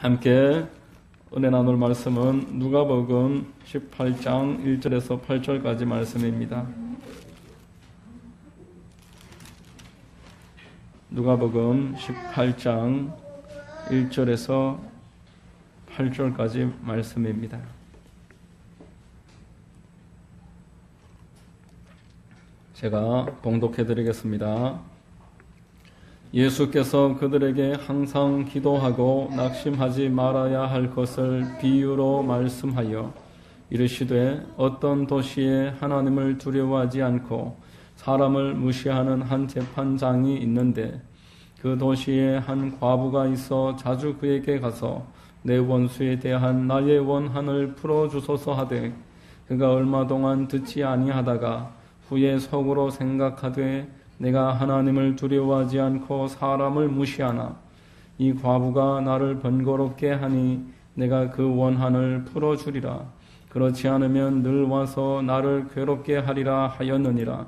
함께 은혜 나눌 말씀은 누가복음 18장 1절에서 8절까지 말씀입니다. 누가복음 18장 1절에서 8절까지 말씀입니다. 제가 봉독해 드리겠습니다. 예수께서 그들에게 항상 기도하고 낙심하지 말아야 할 것을 비유로 말씀하여 이르시되 어떤 도시에 하나님을 두려워하지 않고 사람을 무시하는 한 재판장이 있는데 그 도시에 한 과부가 있어 자주 그에게 가서 내 원수에 대한 나의 원한을 풀어주소서 하되 그가 얼마 동안 듣지 아니하다가 후에 속으로 생각하되 내가 하나님을 두려워하지 않고 사람을 무시하나 이 과부가 나를 번거롭게 하니 내가 그 원한을 풀어주리라. 그렇지 않으면 늘 와서 나를 괴롭게 하리라 하였느니라.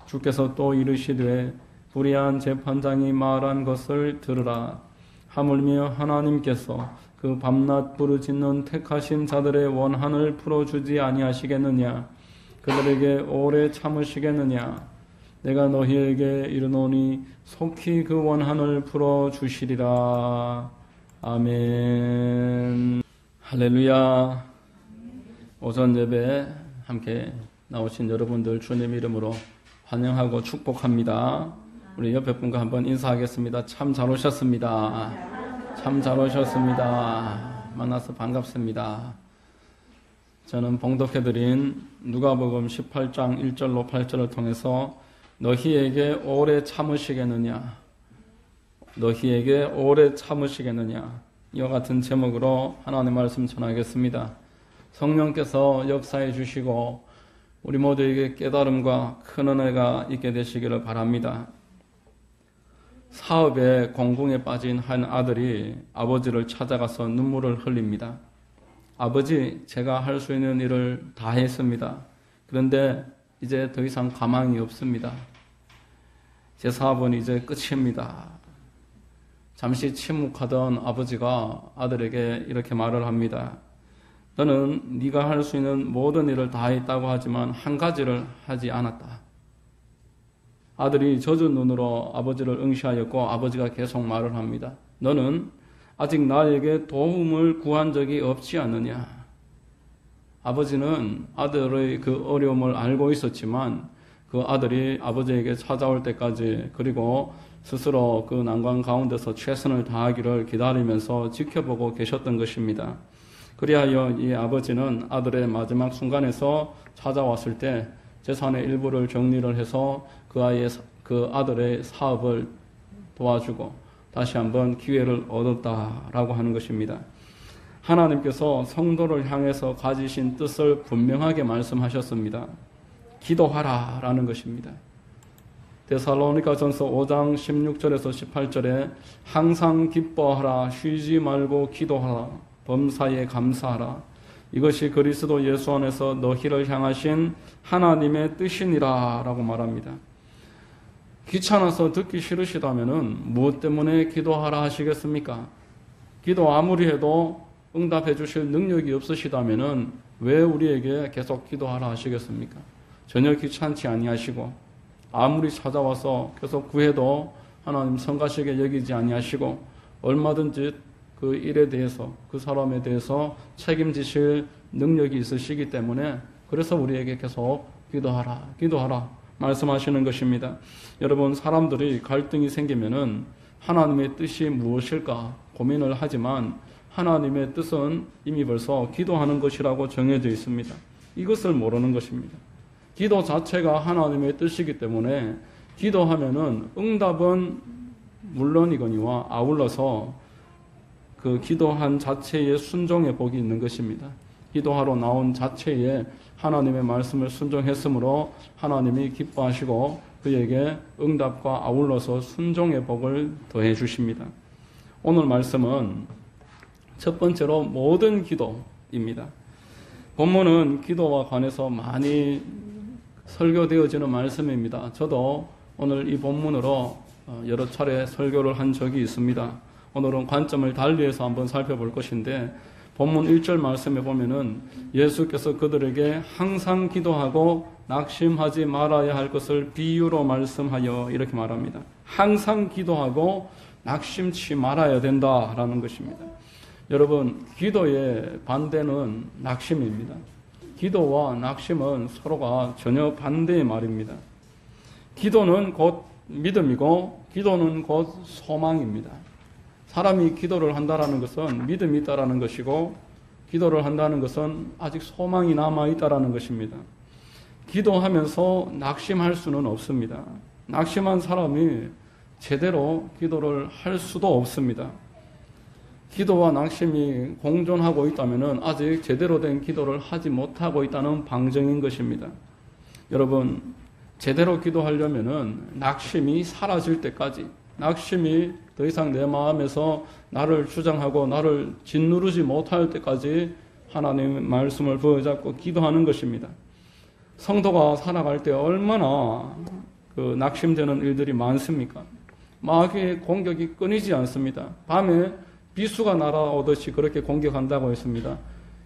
주께서 또 이르시되 불의한 재판장이 말한 것을 들으라. 하물며 하나님께서 그 밤낮 부르짖는 택하신 자들의 원한을 풀어주지 아니하시겠느냐. 그들에게 오래 참으시겠느냐. 내가 너희에게 이르노니 속히 그 원한을 풀어주시리라. 아멘. 할렐루야. 오전 예배 함께 나오신 여러분들 주님 이름으로 환영하고 축복합니다. 우리 옆에 분과 한번 인사하겠습니다. 참 잘 오셨습니다. 참 잘 오셨습니다. 만나서 반갑습니다. 저는 봉독해드린 누가복음 18장 1절로 8절을 통해서 너희에게 오래 참으시겠느냐, 너희에게 오래 참으시겠느냐, 이와 같은 제목으로 하나님의 말씀 전하겠습니다. 성령께서 역사해 주시고 우리 모두에게 깨달음과 큰 은혜가 있게 되시기를 바랍니다. 사업에 공궁에 빠진 한 아들이 아버지를 찾아가서 눈물을 흘립니다. 아버지, 제가 할 수 있는 일을 다 했습니다. 그런데 이제 더 이상 가망이 없습니다. 제 사업은 이제 끝입니다. 잠시 침묵하던 아버지가 아들에게 이렇게 말을 합니다. 너는 네가 할 수 있는 모든 일을 다 했다고 하지만 한 가지를 하지 않았다. 아들이 젖은 눈으로 아버지를 응시하였고 아버지가 계속 말을 합니다. 너는 아직 나에게 도움을 구한 적이 없지 않느냐. 아버지는 아들의 그 어려움을 알고 있었지만 그 아들이 아버지에게 찾아올 때까지 그리고 스스로 그 난관 가운데서 최선을 다하기를 기다리면서 지켜보고 계셨던 것입니다. 그리하여 이 아버지는 아들의 마지막 순간에서 찾아왔을 때 재산의 일부를 정리를 해서 그 아들의 사업을 도와주고 다시 한번 기회를 얻었다라고 하는 것입니다. 하나님께서 성도를 향해서 가지신 뜻을 분명하게 말씀하셨습니다. 기도하라 라는 것입니다. 데살로니가전서 5장 16절에서 18절에 항상 기뻐하라, 쉬지 말고 기도하라, 범사에 감사하라. 이것이 그리스도 예수 안에서 너희를 향하신 하나님의 뜻이니라 라고 말합니다. 귀찮아서 듣기 싫으시다면 무엇 때문에 기도하라 하시겠습니까? 기도 아무리 해도 응답해 주실 능력이 없으시다면 왜 우리에게 계속 기도하라 하시겠습니까? 전혀 귀찮지 아니하시고 아무리 찾아와서 계속 구해도 하나님 성가시게 여기지 아니하시고 얼마든지 그 일에 대해서 그 사람에 대해서 책임지실 능력이 있으시기 때문에 그래서 우리에게 계속 기도하라 말씀하시는 것입니다. 여러분, 사람들이 갈등이 생기면은 하나님의 뜻이 무엇일까 고민을 하지만 하나님의 뜻은 이미 벌써 기도하는 것이라고 정해져 있습니다. 이것을 모르는 것입니다. 기도 자체가 하나님의 뜻이기 때문에 기도하면은 응답은 물론이거니와 아울러서 그 기도한 자체에 순종의 복이 있는 것입니다. 기도하러 나온 자체에 하나님의 말씀을 순종했으므로 하나님이 기뻐하시고 그에게 응답과 아울러서 순종의 복을 더해 주십니다. 오늘 말씀은 첫 번째로 모든 기도입니다. 본문은 기도와 관해서 많이 설교되어지는 말씀입니다. 저도 오늘 이 본문으로 여러 차례 설교를 한 적이 있습니다. 오늘은 관점을 달리해서 한번 살펴볼 것인데 본문 1절 말씀에 보면은 예수께서 그들에게 항상 기도하고 낙심하지 말아야 할 것을 비유로 말씀하여 이렇게 말합니다. 항상 기도하고 낙심치 말아야 된다라는 것입니다. 여러분, 기도의 반대는 낙심입니다. 기도와 낙심은 서로가 전혀 반대의 말입니다. 기도는 곧 믿음이고 기도는 곧 소망입니다. 사람이 기도를 한다는 것은 믿음이 있다는 것이고 기도를 한다는 것은 아직 소망이 남아있다는 것입니다. 기도하면서 낙심할 수는 없습니다. 낙심한 사람이 제대로 기도를 할 수도 없습니다. 기도와 낙심이 공존하고 있다면 아직 제대로 된 기도를 하지 못하고 있다는 방증인 것입니다. 여러분, 제대로 기도하려면 낙심이 사라질 때까지, 낙심이 더 이상 내 마음에서 나를 주장하고 나를 짓누르지 못할 때까지 하나님의 말씀을 부여잡고 기도하는 것입니다. 성도가 살아갈 때 얼마나 낙심되는 일들이 많습니까? 마귀의 공격이 끊이지 않습니다. 밤에 비수가 날아오듯이 그렇게 공격한다고 했습니다.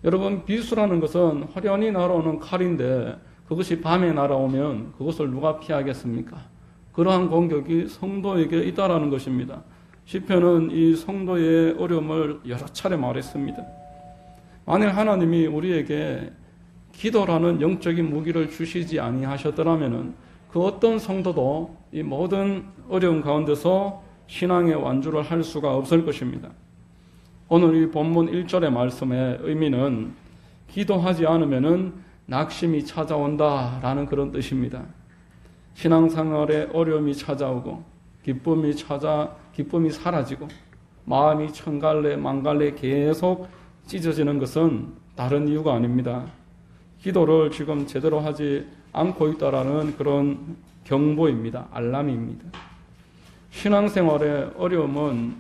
여러분, 비수라는 것은 화려히 날아오는 칼인데 그것이 밤에 날아오면 그것을 누가 피하겠습니까? 그러한 공격이 성도에게 있다라는 것입니다. 시편은 이 성도의 어려움을 여러 차례 말했습니다. 만일 하나님이 우리에게 기도라는 영적인 무기를 주시지 아니하셨더라면 그 어떤 성도도 이 모든 어려움 가운데서 신앙의 완주를 할 수가 없을 것입니다. 오늘 이 본문 1절의 말씀의 의미는 기도하지 않으면 낙심이 찾아온다라는 그런 뜻입니다. 신앙생활에 어려움이 찾아오고 기쁨이 사라지고 마음이 천갈래 만갈래 계속 찢어지는 것은 다른 이유가 아닙니다. 기도를 지금 제대로 하지 않고 있다라는 그런 경보입니다. 알람입니다. 신앙생활의 어려움은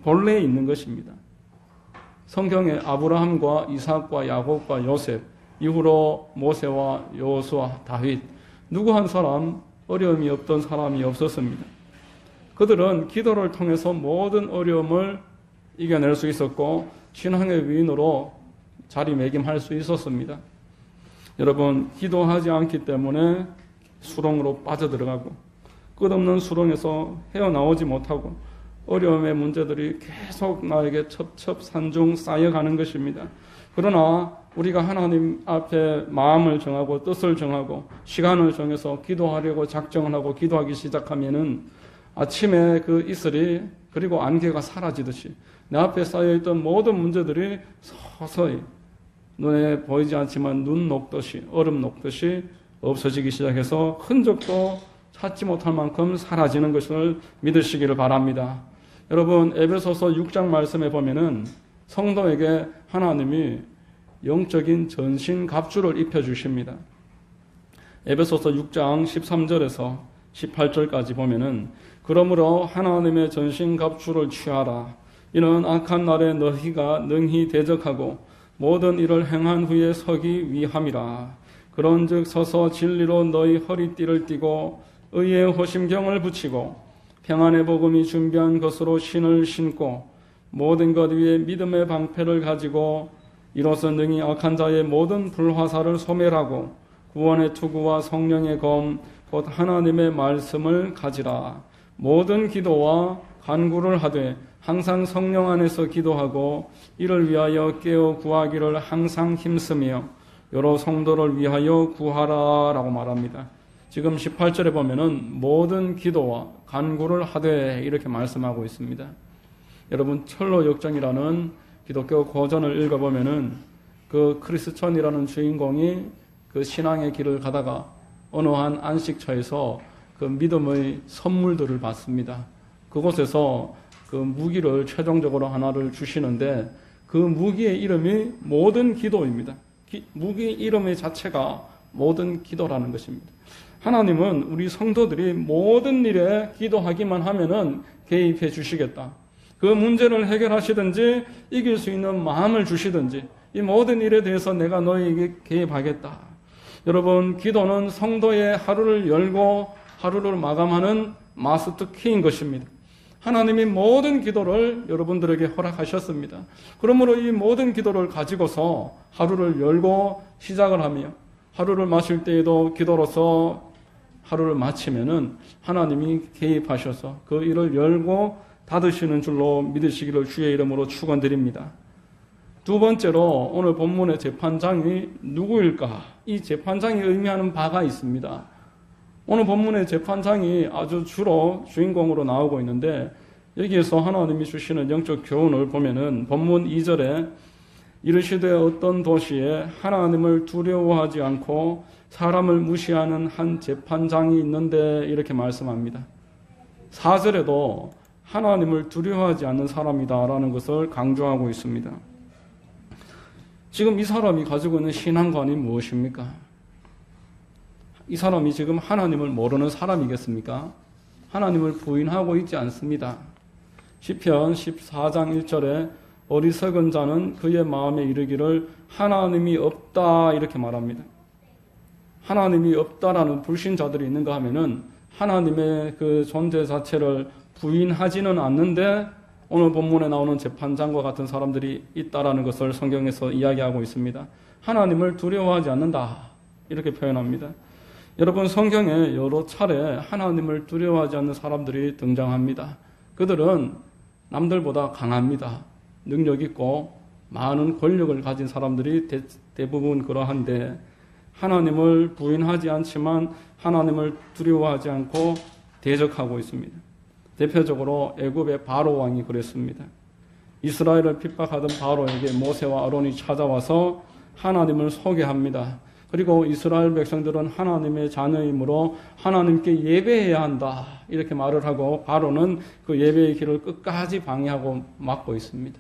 본래에 있는 것입니다. 성경에 아브라함과 이삭과 야곱과 요셉, 이후로 모세와 여호수아, 다윗, 누구 한 사람 어려움이 없던 사람이 없었습니다. 그들은 기도를 통해서 모든 어려움을 이겨낼 수 있었고 신앙의 위인으로 자리매김할 수 있었습니다. 여러분, 기도하지 않기 때문에 수렁으로 빠져들어가고 끝없는 수렁에서 헤어나오지 못하고 어려움의 문제들이 계속 나에게 첩첩산중 쌓여가는 것입니다. 그러나 우리가 하나님 앞에 마음을 정하고 뜻을 정하고 시간을 정해서 기도하려고 작정을 하고 기도하기 시작하면은 아침에 그 이슬이 그리고 안개가 사라지듯이 내 앞에 쌓여있던 모든 문제들이 서서히 눈에 보이지 않지만 눈 녹듯이 얼음 녹듯이 없어지기 시작해서 흔적도 찾지 못할 만큼 사라지는 것을 믿으시기를 바랍니다. 여러분, 에베소서 6장 말씀에 보면은 성도에게 하나님이 영적인 전신 갑주를 입혀주십니다. 에베소서 6장 13절에서 18절까지 보면은 그러므로 하나님의 전신 갑주를 취하라. 이는 악한 날에 너희가 능히 대적하고 모든 일을 행한 후에 서기 위함이라. 그런즉 서서 진리로 너희 허리띠를 띠고 의의 호심경을 붙이고 평안의 복음이 준비한 것으로 신을 신고 모든 것 위에 믿음의 방패를 가지고 이로써 능히 악한 자의 모든 불화살을 소멸하고 구원의 투구와 성령의 검 곧 하나님의 말씀을 가지라. 모든 기도와 간구를 하되 항상 성령 안에서 기도하고 이를 위하여 깨어 구하기를 항상 힘쓰며 여러 성도를 위하여 구하라 라고 말합니다. 지금 18절에 보면은 모든 기도와 간구를 하되 이렇게 말씀하고 있습니다. 여러분, 철로 역정이라는 기독교 고전을 읽어보면은 그 크리스천이라는 주인공이 그 신앙의 길을 가다가 어느 한 안식처에서 그 믿음의 선물들을 받습니다. 그곳에서 그 무기를 최종적으로 하나를 주시는데 그 무기의 이름이 모든 기도입니다. 무기 이름의 자체가 모든 기도라는 것입니다. 하나님은 우리 성도들이 모든 일에 기도하기만 하면은 개입해 주시겠다. 그 문제를 해결하시든지 이길 수 있는 마음을 주시든지 이 모든 일에 대해서 내가 너에게 개입하겠다. 여러분, 기도는 성도의 하루를 열고 하루를 마감하는 마스터 키인 것입니다. 하나님이 모든 기도를 여러분들에게 허락하셨습니다. 그러므로 이 모든 기도를 가지고서 하루를 열고 시작을 하며 하루를 마칠 때에도 기도로서 하루를 마치면은 하나님이 개입하셔서 그 일을 열고 닫으시는 줄로 믿으시기를 주의 이름으로 축원드립니다. 두 번째로 오늘 본문의 재판장이 누구일까? 이 재판장이 의미하는 바가 있습니다. 오늘 본문의 재판장이 아주 주로 주인공으로 나오고 있는데 여기에서 하나님이 주시는 영적 교훈을 보면은 본문 2절에 이르시되 어떤 도시에 하나님을 두려워하지 않고 사람을 무시하는 한 재판장이 있는데 이렇게 말씀합니다. 4절에도 하나님을 두려워하지 않는 사람이다라는 것을 강조하고 있습니다. 지금 이 사람이 가지고 있는 신앙관이 무엇입니까? 이 사람이 지금 하나님을 모르는 사람이겠습니까? 하나님을 부인하고 있지 않습니다. 시편 14장 1절에 어리석은 자는 그의 마음에 이르기를 하나님이 없다 이렇게 말합니다. 하나님이 없다라는 불신자들이 있는가 하면은 하나님의 그 존재 자체를 부인하지는 않는데 오늘 본문에 나오는 재판장과 같은 사람들이 있다라는 것을 성경에서 이야기하고 있습니다. 하나님을 두려워하지 않는다 이렇게 표현합니다. 여러분 성경에 여러 차례 하나님을 두려워하지 않는 사람들이 등장합니다. 그들은 남들보다 강합니다. 능력 있고 많은 권력을 가진 사람들이 대부분 그러한데 하나님을 부인하지 않지만 하나님을 두려워하지 않고 대적하고 있습니다. 대표적으로 애굽의 바로 왕이 그랬습니다. 이스라엘을 핍박하던 바로에게 모세와 아론이 찾아와서 하나님을 소개합니다. 그리고 이스라엘 백성들은 하나님의 자녀이므로 하나님께 예배해야 한다 이렇게 말을 하고 바로는 그 예배의 길을 끝까지 방해하고 막고 있습니다.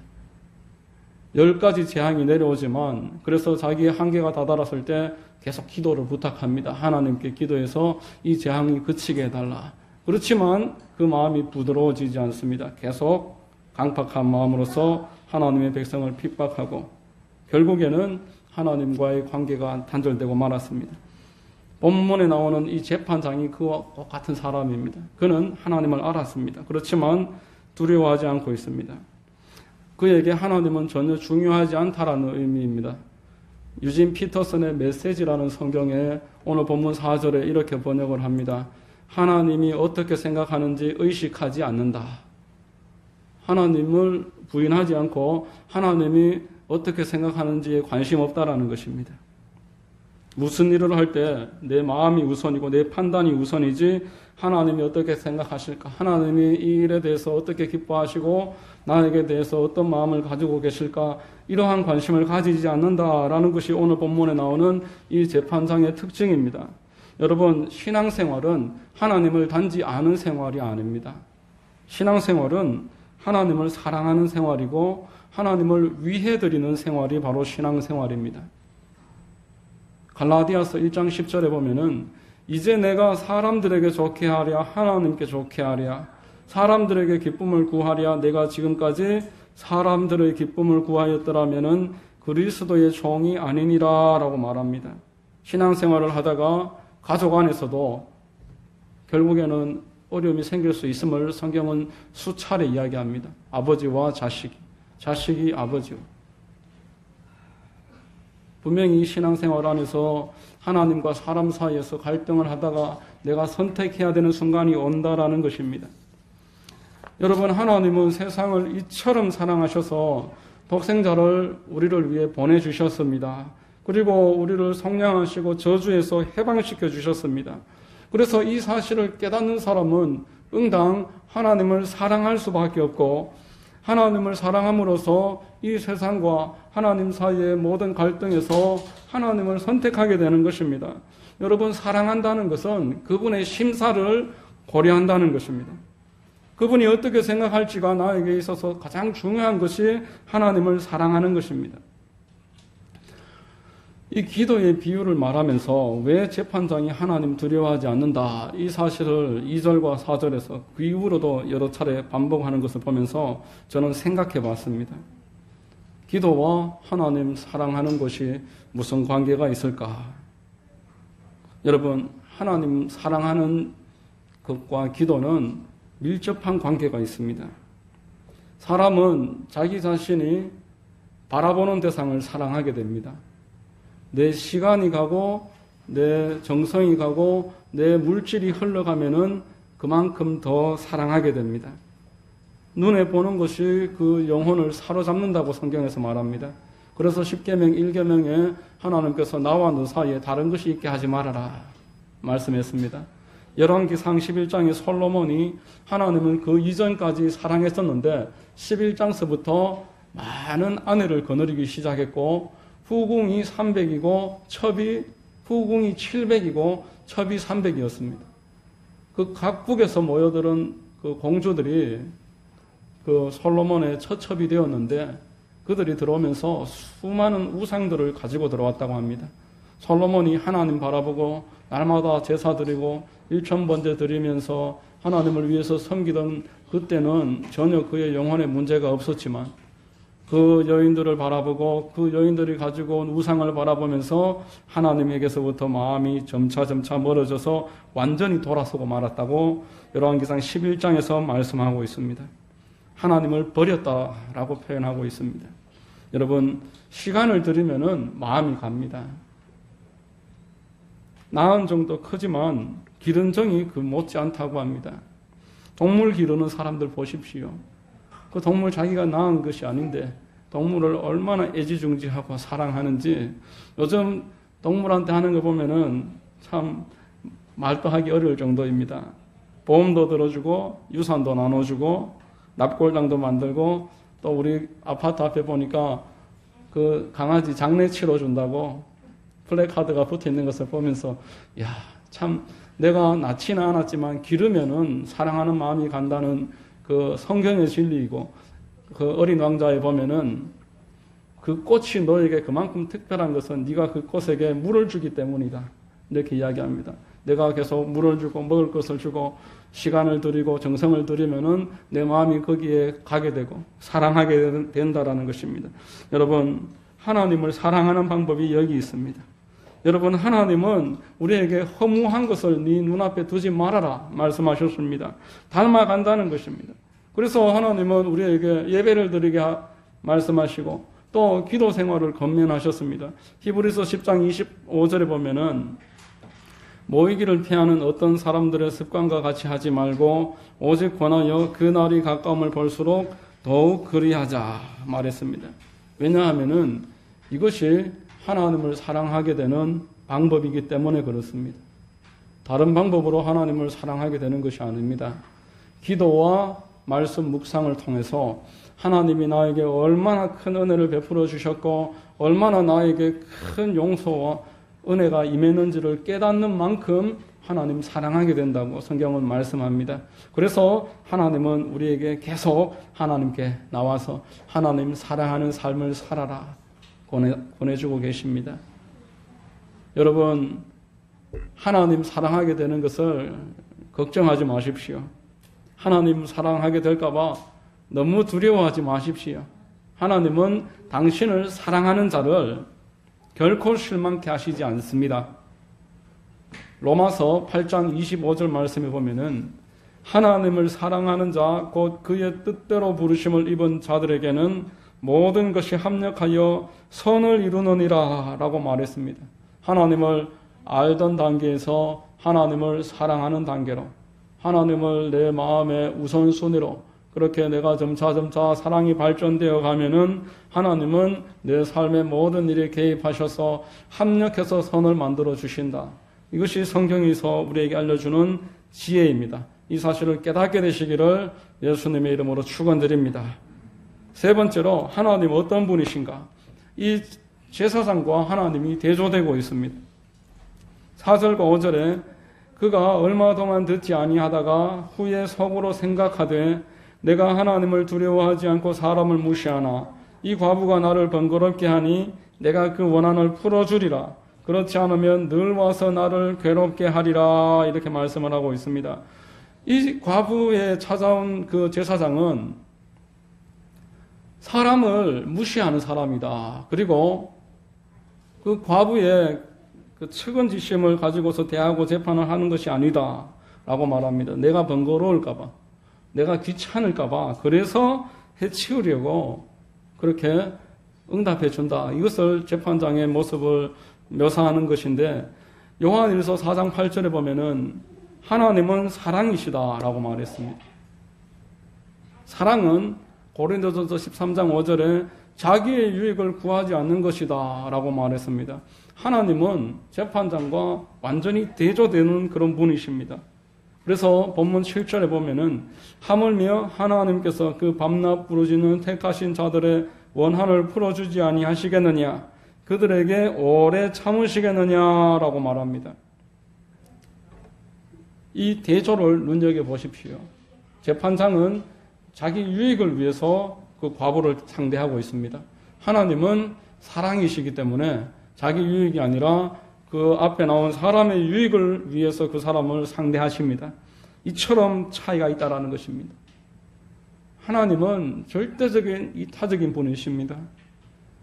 10가지 재앙이 내려오지만 그래서 자기의 한계가 다다랐을 때 계속 기도를 부탁합니다. 하나님께 기도해서 이 재앙이 그치게 해달라. 그렇지만 그 마음이 부드러워지지 않습니다. 계속 강팍한 마음으로서 하나님의 백성을 핍박하고 결국에는 하나님과의 관계가 단절되고 말았습니다. 본문에 나오는 이 재판장이 그와 같은 사람입니다. 그는 하나님을 알았습니다. 그렇지만 두려워하지 않고 있습니다. 그에게 하나님은 전혀 중요하지 않다라는 의미입니다. 유진 피터슨의 메시지라는 성경에 오늘 본문 4절에 이렇게 번역을 합니다. 하나님이 어떻게 생각하는지 의식하지 않는다. 하나님을 부인하지 않고 하나님이 어떻게 생각하는지에 관심 없다라는 것입니다. 무슨 일을 할 때 내 마음이 우선이고 내 판단이 우선이지 하나님이 어떻게 생각하실까? 하나님이 이 일에 대해서 어떻게 기뻐하시고 나에게 대해서 어떤 마음을 가지고 계실까? 이러한 관심을 가지지 않는다라는 것이 오늘 본문에 나오는 이 재판장의 특징입니다. 여러분, 신앙생활은 하나님을 단지 아는 생활이 아닙니다. 신앙생활은 하나님을 사랑하는 생활이고 하나님을 위해 드리는 생활이 바로 신앙생활입니다. 갈라디아서 1장 10절에 보면은 이제 내가 사람들에게 좋게 하랴 하나님께 좋게 하랴 사람들에게 기쁨을 구하랴 내가 지금까지 사람들의 기쁨을 구하였더라면은 그리스도의 종이 아니니라 라고 말합니다. 신앙생활을 하다가 가족 안에서도 결국에는 어려움이 생길 수 있음을 성경은 수차례 이야기합니다. 아버지와 자식이 아버지와. 분명히 신앙생활 안에서 하나님과 사람 사이에서 갈등을 하다가 내가 선택해야 되는 순간이 온다라는 것입니다. 여러분, 하나님은 세상을 이처럼 사랑하셔서 독생자를 우리를 위해 보내주셨습니다. 그리고 우리를 속량하시고 저주에서 해방시켜 주셨습니다. 그래서 이 사실을 깨닫는 사람은 응당 하나님을 사랑할 수밖에 없고 하나님을 사랑함으로써 이 세상과 하나님 사이의 모든 갈등에서 하나님을 선택하게 되는 것입니다. 여러분, 사랑한다는 것은 그분의 심사를 고려한다는 것입니다. 그분이 어떻게 생각할지가 나에게 있어서 가장 중요한 것이 하나님을 사랑하는 것입니다. 이 기도의 비유를 말하면서 왜 재판장이 하나님 두려워하지 않는다 이 사실을 2절과 4절에서 그 이후로도 여러 차례 반복하는 것을 보면서 저는 생각해 봤습니다. 기도와 하나님 사랑하는 것이 무슨 관계가 있을까? 여러분, 하나님 사랑하는 것과 기도는 밀접한 관계가 있습니다. 사람은 자기 자신이 바라보는 대상을 사랑하게 됩니다. 내 시간이 가고 내 정성이 가고 내 물질이 흘러가면은 그만큼 더 사랑하게 됩니다. 눈에 보는 것이 그 영혼을 사로잡는다고 성경에서 말합니다. 그래서 10계명 1계명에 하나님께서 나와 너 사이에 다른 것이 있게 하지 말아라 말씀했습니다. 열왕기상 11장에 솔로몬이 하나님을 그 이전까지 사랑했었는데 11장서부터 많은 아내를 거느리기 시작했고 후궁이 300이고 후궁이 700이고 첩이 300이었습니다. 그 각국에서 모여들은 그 공주들이 그 솔로몬의 처첩이 되었는데 그들이 들어오면서 수많은 우상들을 가지고 들어왔다고 합니다. 솔로몬이 하나님 바라보고 날마다 제사 드리고 일천번제 드리면서 하나님을 위해서 섬기던 그때는 전혀 그의 영혼에 문제가 없었지만 그 여인들을 바라보고 그 여인들이 가지고 온 우상을 바라보면서 하나님에게서부터 마음이 점차 멀어져서 완전히 돌아서고 말았다고 열왕기상 11장에서 말씀하고 있습니다. 하나님을 버렸다라고 표현하고 있습니다. 여러분, 시간을 들이면은 마음이 갑니다. 낳은 정도 크지만 기른 정이 그 못지않다고 합니다. 동물 기르는 사람들 보십시오. 그 동물 자기가 낳은 것이 아닌데 동물을 얼마나 애지중지하고 사랑하는지 요즘 동물한테 하는 거 보면은 참 말도 하기 어려울 정도입니다. 보험도 들어주고 유산도 나눠주고 납골당도 만들고 또 우리 아파트 앞에 보니까 그 강아지 장례 치러준다고 플래카드가 붙어 있는 것을 보면서 야, 참 내가 낳지는 않았지만 기르면은 사랑하는 마음이 간다는 그 성경의 진리이고 그 어린 왕자에 보면은 그 꽃이 너에게 그만큼 특별한 것은 네가 그 꽃에게 물을 주기 때문이다. 이렇게 이야기합니다. 내가 계속 물을 주고 먹을 것을 주고 시간을 들이고 정성을 들이면은 내 마음이 거기에 가게 되고 사랑하게 된다라는 것입니다. 여러분, 하나님을 사랑하는 방법이 여기 있습니다. 여러분, 하나님은 우리에게 허무한 것을 네 눈앞에 두지 말아라 말씀하셨습니다. 닮아간다는 것입니다. 그래서 하나님은 우리에게 예배를 드리게 말씀하시고 또 기도 생활을 권면하셨습니다. 히브리서 10장 25절에 보면은 모이기를 피하는 어떤 사람들의 습관과 같이 하지 말고 오직 권하여 그 날이 가까움을 볼수록 더욱 그리하자 말했습니다. 왜냐하면은 이것이 하나님을 사랑하게 되는 방법이기 때문에 그렇습니다. 다른 방법으로 하나님을 사랑하게 되는 것이 아닙니다. 기도와 말씀 묵상을 통해서 하나님이 나에게 얼마나 큰 은혜를 베풀어 주셨고 얼마나 나에게 큰 용서와 은혜가 임했는지를 깨닫는 만큼 하나님 사랑하게 된다고 성경은 말씀합니다. 그래서 하나님은 우리에게 계속 하나님께 나와서 하나님 사랑하는 삶을 살아라 권해주고 계십니다. 여러분, 하나님 사랑하게 되는 것을 걱정하지 마십시오. 하나님 사랑하게 될까봐 너무 두려워하지 마십시오. 하나님은 당신을 사랑하는 자를 결코 실망케 하시지 않습니다. 로마서 8장 25절 말씀에 보면은 하나님을 사랑하는 자 곧 그의 뜻대로 부르심을 입은 자들에게는 모든 것이 합력하여 선을 이루느니라 라고 말했습니다. 하나님을 알던 단계에서 하나님을 사랑하는 단계로 하나님을 내 마음의 우선순위로 그렇게 내가 점차 사랑이 발전되어 가면은 하나님은 내 삶의 모든 일에 개입하셔서 합력해서 선을 만들어 주신다. 이것이 성경에서 우리에게 알려주는 지혜입니다. 이 사실을 깨닫게 되시기를 예수님의 이름으로 축원드립니다. 세 번째로 하나님 어떤 분이신가? 이 제사장과 하나님이 대조되고 있습니다. 4절과 5절에 그가 얼마 동안 듣지 아니하다가 후에 속으로 생각하되 내가 하나님을 두려워하지 않고 사람을 무시하나 이 과부가 나를 번거롭게 하니 내가 그 원한을 풀어주리라. 그렇지 않으면 늘 와서 나를 괴롭게 하리라. 이렇게 말씀을 하고 있습니다. 이 과부에 찾아온 그 제사장은 사람을 무시하는 사람이다. 그리고 그 과부의 그 측은지심을 가지고서 대하고 재판을 하는 것이 아니다 라고 말합니다. 내가 번거로울까봐. 내가 귀찮을까봐 그래서 해치우려고 그렇게 응답해 준다. 이것을 재판장의 모습을 묘사하는 것인데 요한일서 4장 8절에 보면은 하나님은 사랑이시다라고 말했습니다. 사랑은 고린도전서 13장 5절에 자기의 유익을 구하지 않는 것이다 라고 말했습니다. 하나님은 재판장과 완전히 대조되는 그런 분이십니다. 그래서 본문 7절에 보면은 하물며 하나님께서 그 밤낮 부르짖는 택하신 자들의 원한을 풀어주지 아니하시겠느냐, 그들에게 오래 참으시겠느냐라고 말합니다. 이 대조를 눈여겨보십시오. 재판장은 자기 유익을 위해서 그 과부를 상대하고 있습니다. 하나님은 사랑이시기 때문에 자기 유익이 아니라 그 앞에 나온 사람의 유익을 위해서 그 사람을 상대하십니다. 이처럼 차이가 있다라는 것입니다. 하나님은 절대적인 이타적인 분이십니다.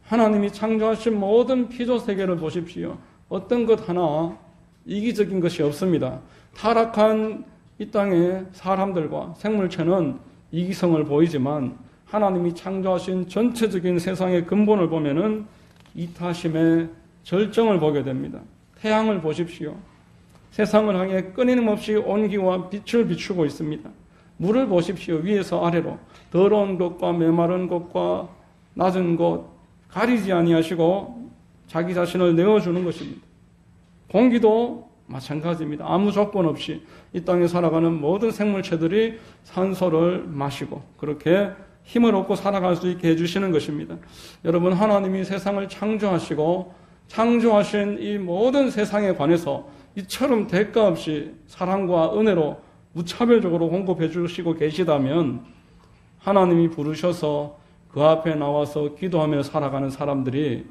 하나님이 창조하신 모든 피조 세계를 보십시오. 어떤 것 하나 이기적인 것이 없습니다. 타락한 이 땅의 사람들과 생물체는 이기성을 보이지만 하나님이 창조하신 전체적인 세상의 근본을 보면은 이타심의 절정을 보게 됩니다. 태양을 보십시오. 세상을 향해 끊임없이 온기와 빛을 비추고 있습니다. 물을 보십시오. 위에서 아래로 더러운 것과 메마른 것과 낮은 것 가리지 아니하시고 자기 자신을 내어주는 것입니다. 공기도 마찬가지입니다. 아무 조건 없이 이 땅에 살아가는 모든 생물체들이 산소를 마시고 그렇게 힘을 얻고 살아갈 수 있게 해주시는 것입니다. 여러분, 하나님이 세상을 창조하시고 창조하신 이 모든 세상에 관해서 이처럼 대가 없이 사랑과 은혜로 무차별적으로 공급해 주시고 계시다면 하나님이 부르셔서 그 앞에 나와서 기도하며 살아가는 사람들이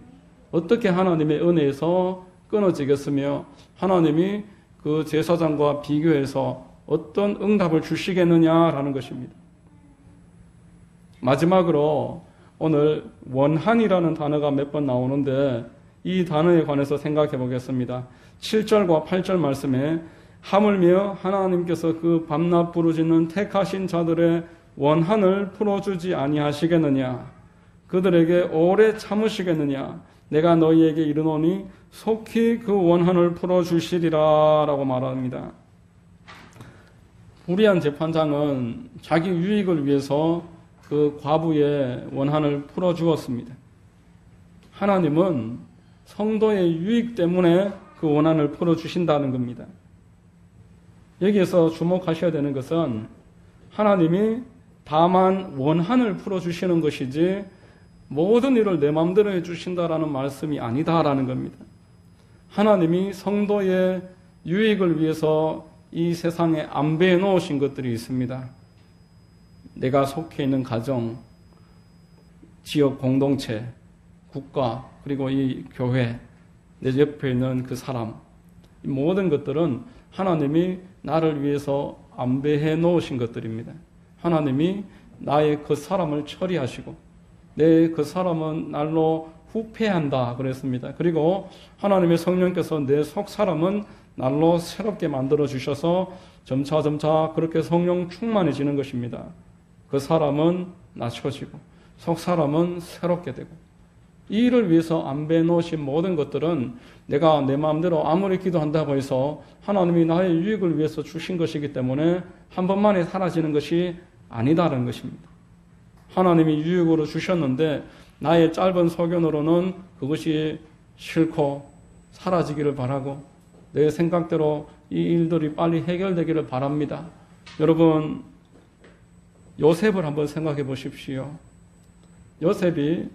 어떻게 하나님의 은혜에서 끊어지겠으며 하나님이 그 제사장과 비교해서 어떤 응답을 주시겠느냐라는 것입니다. 마지막으로 오늘 원한이라는 단어가 몇 번 나오는데 이 단어에 관해서 생각해 보겠습니다. 7절과 8절 말씀에 하물며 하나님께서 그 밤낮 부르짖는 택하신 자들의 원한을 풀어주지 아니하시겠느냐, 그들에게 오래 참으시겠느냐, 내가 너희에게 이르노니 속히 그 원한을 풀어주시리라 라고 말합니다. 불의한 재판장은 자기 유익을 위해서 그 과부의 원한을 풀어주었습니다. 하나님은 성도의 유익 때문에 그 원한을 풀어주신다는 겁니다. 여기에서 주목하셔야 되는 것은 하나님이 다만 원한을 풀어주시는 것이지 모든 일을 내 마음대로 해주신다라는 말씀이 아니다라는 겁니다. 하나님이 성도의 유익을 위해서 이 세상에 안배해 놓으신 것들이 있습니다. 내가 속해 있는 가정, 지역 공동체, 국가, 그리고 이 교회, 내 옆에 있는 그 사람, 이 모든 것들은 하나님이 나를 위해서 안배해 놓으신 것들입니다. 하나님이 나의 그 사람을 처리하시고 내 그 사람은 날로 후패한다 그랬습니다. 그리고 하나님의 성령께서 내 속 사람은 날로 새롭게 만들어 주셔서 점차 그렇게 성령 충만해지는 것입니다. 그 사람은 낮춰지고 속 사람은 새롭게 되고, 이 일을 위해서 안배해 놓으신 모든 것들은 내가 내 마음대로 아무리 기도한다고 해서 하나님이 나의 유익을 위해서 주신 것이기 때문에 한 번만에 사라지는 것이 아니다라는 것입니다. 하나님이 유익으로 주셨는데 나의 짧은 소견으로는 그것이 싫고 사라지기를 바라고 내 생각대로 이 일들이 빨리 해결되기를 바랍니다. 여러분, 요셉을 한번 생각해 보십시오. 요셉이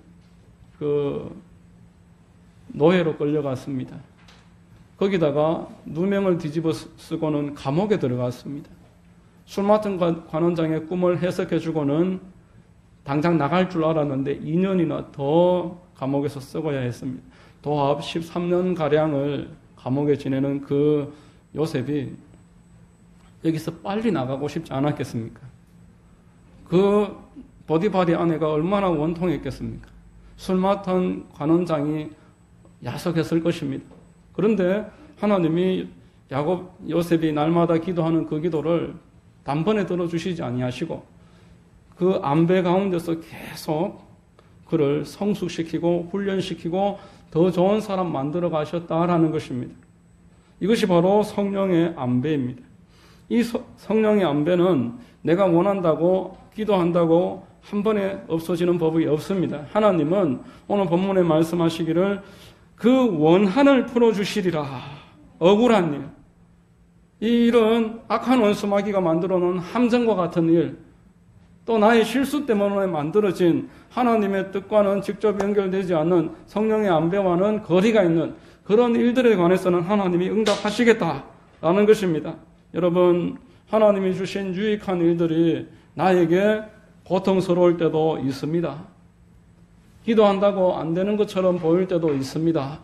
그 노예로 끌려갔습니다. 거기다가 누명을 뒤집어 쓰고는 감옥에 들어갔습니다. 술 맡은 관원장의 꿈을 해석해 주고는 당장 나갈 줄 알았는데 2년이나 더 감옥에서 썩어야 했습니다. 도합 13년가량을 감옥에 지내는 그 요셉이 여기서 빨리 나가고 싶지 않았겠습니까? 그 보디발의 아내가 얼마나 원통했겠습니까? 술 맡은 관원장이 야속했을 것입니다. 그런데 하나님이 요셉이 날마다 기도하는 그 기도를 단번에 들어주시지 아니하시고 그 안배 가운데서 계속 그를 성숙시키고 훈련시키고 더 좋은 사람 만들어 가셨다라는 것입니다. 이것이 바로 성령의 안배입니다. 이 성령의 안배는 내가 원한다고 기도한다고 한 번에 없어지는 법이 없습니다. 하나님은 오늘 본문에 말씀하시기를 그 원한을 풀어주시리라. 억울한 일, 이 일은 악한 원수 마귀가 만들어 놓은 함정과 같은 일, 또 나의 실수 때문에 만들어진 하나님의 뜻과는 직접 연결되지 않는 성령의 안배와는 거리가 있는 그런 일들에 관해서는 하나님이 응답하시겠다라는 것입니다. 여러분, 하나님이 주신 유익한 일들이 나에게 고통스러울 때도 있습니다. 기도한다고 안 되는 것처럼 보일 때도 있습니다.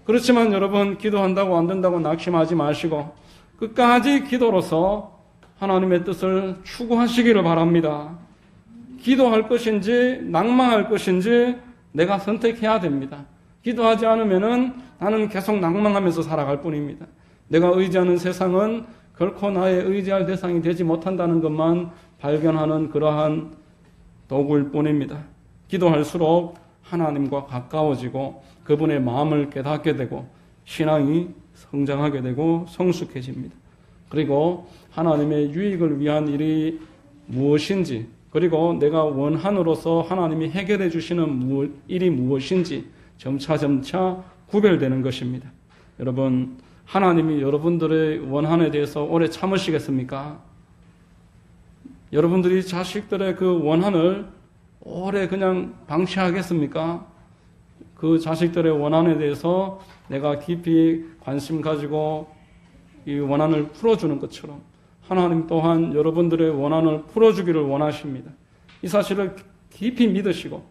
그렇지만 여러분, 기도한다고 안 된다고 낙심하지 마시고 끝까지 기도로서 하나님의 뜻을 추구하시기를 바랍니다. 기도할 것인지 낭망할 것인지 내가 선택해야 됩니다. 기도하지 않으면은 나는 계속 낭망하면서 살아갈 뿐입니다. 내가 의지하는 세상은 결코 나의 의지할 대상이 되지 못한다는 것만 발견하는 그러한 도구일 뿐입니다. 기도할수록 하나님과 가까워지고 그분의 마음을 깨닫게 되고 신앙이 성장하게 되고 성숙해집니다. 그리고 하나님의 유익을 위한 일이 무엇인지, 그리고 내가 원한으로서 하나님이 해결해 주시는 일이 무엇인지 점차 구별되는 것입니다. 여러분, 하나님이 여러분들의 원한에 대해서 오래 참으시겠습니까? 여러분들이 자식들의 그 원한을 오래 그냥 방치하겠습니까? 그 자식들의 원한에 대해서 내가 깊이 관심 가지고 이 원한을 풀어주는 것처럼 하나님 또한 여러분들의 원한을 풀어주기를 원하십니다. 이 사실을 깊이 믿으시고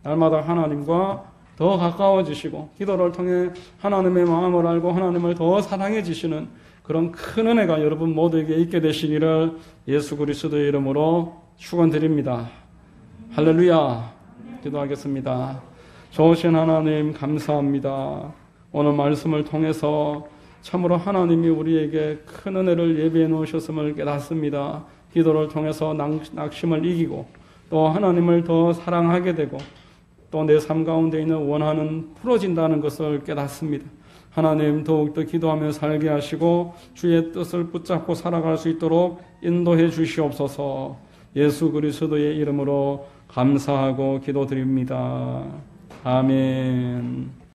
날마다 하나님과 더 가까워지시고 기도를 통해 하나님의 마음을 알고 하나님을 더 사랑해지시는 그런 큰 은혜가 여러분 모두에게 있게 되시기를 예수 그리스도의 이름으로 축원드립니다. 할렐루야. 기도하겠습니다. 좋으신 하나님 감사합니다. 오늘 말씀을 통해서 참으로 하나님이 우리에게 큰 은혜를 예비해 놓으셨음을 깨닫습니다. 기도를 통해서 낙심을 이기고 또 하나님을 더 사랑하게 되고 또 내 삶 가운데 있는 원한은 풀어진다는 것을 깨닫습니다. 하나님 더욱더 기도하며 살게 하시고 주의 뜻을 붙잡고 살아갈 수 있도록 인도해 주시옵소서. 예수 그리스도의 이름으로 감사하고 기도드립니다. 아멘.